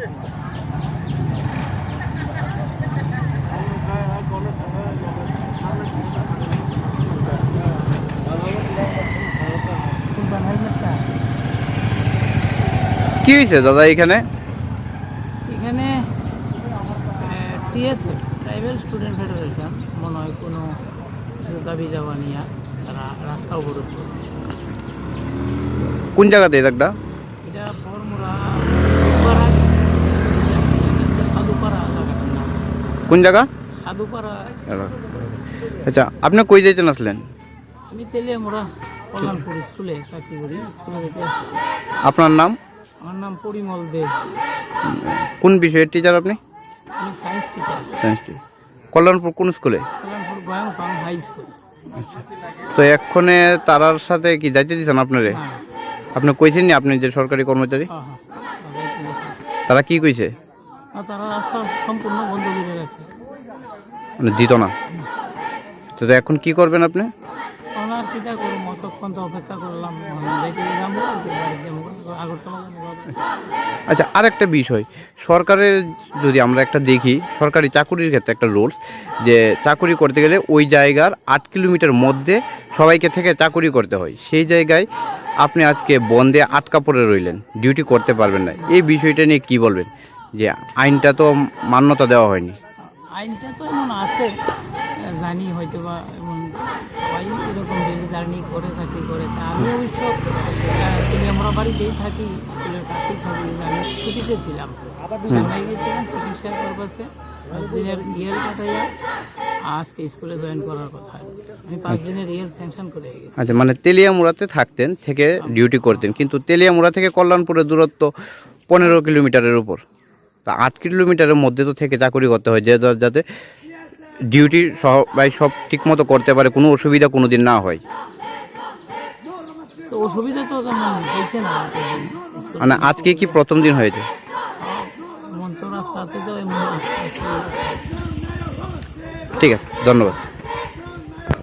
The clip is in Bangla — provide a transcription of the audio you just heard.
কি হয়েছে দাদা এখানে? এখানে টিএসএফ ট্রাইবাল স্টুডেন্ট ফেডারেশন মনে হয় কোনো কিছু দাবি দাবা নিয়ে তারা রাস্তা অবরোধ করছে। কোন জায়গাতে এটা? এটা ফরমুরা সাধুপাড়া জায়গাটার নাম। কোন জায়গা? সাধুপাড়া। আচ্ছা, আপনি কই যাইতেন আসলেন? আমি তেলিয়ামুড়া কল্যাণপুর স্কুলে চাকরি করি, স্কুলে যেতে আসি। আপনার নাম? আমার নাম পরিমল দে। কোন বিষয়ের টিচার আপনি? আমি science teacher. Science teacher. Kalyanpur কোন স্কুলে? Kalyanpur Gayangphang high school. তো এক্ষণে তারার সাথে কি যাইতে দিচ্ছেন আপনারে? হ্যাঁ আপনি কইছেন নি আপনি যে সরকারি কর্মচারী? হ্যাঁ হ্যাঁ। তারা কি কইছে? আর তারা রাস্তা সম্পূর্ণ বন্ধ করে রাখছে, মানে দিত না। তো এখন কি করবেন আপনি? ওনার পিতা করুন মতক্ষণ তো অপেক্ষা করলাম, দেখে যাবো আগরতলা যাবো। আচ্ছা, আরেকটা বিষয়, সরকারের যদি আমরা একটা দেখি, সরকারি চাকুরির ক্ষেত্রে একটা রুলস যে চাকুরি করতে গেলে ওই জায়গার 8 কিলোমিটার মধ্যে সবাইকে থেকে চাকুরি করতে হয়। সেই জায়গায় আপনি আজকে বন্ধে আটকা পড়ে রইলেন, ডিউটি করতে পারবেন না। এই বিষয়টা নিয়ে কি বলবেন? যে আইনটা তো মান্যতা দেওয়া হয়নি। আইনটা তো এমন আছে, জানি হয়তো বা এমন সবাই এরকম ডেলি জার্নি করে চাকরি করে। তা আমি অবশ্য আমরা বাড়িতেই থাকি, স্কুলের কাছেই থাকি, আমি ছুটিতে ছিলাম, চেন্নাই গেছিলাম চিকিৎসা পারপাসে। 5 দিনের রিয়েল কাটাইয়া আজকে স্কুলে জয়েন করার কথা। আমি 5 দিনের রিয়েল স্যাংশন করে গেছি। আচ্ছা, মানে তেলিয়ামুড়াতে থাকতেন, থেকে ডিউটি করতেন, কিন্তু তেলিয়ামুড়া থেকে কল্যাণপুরের দূরত্ব 15 কিলোমিটারের উপর। তা 8 কিলোমিটারের মধ্যে তো থেকে চাকরি করতে হয়, যে যাতে ডিউটি সবাই সব ঠিক মতো করতে পারে, কোনো অসুবিধা কোনো দিন না হয়। তো অসুবিধা তো তেমন হয়েছে না, মানে আজকে কি প্রথম দিন হয়েছে? মন্ত্র রাস্তাতে তো এমন। ঠিক আছে, ধন্যবাদ।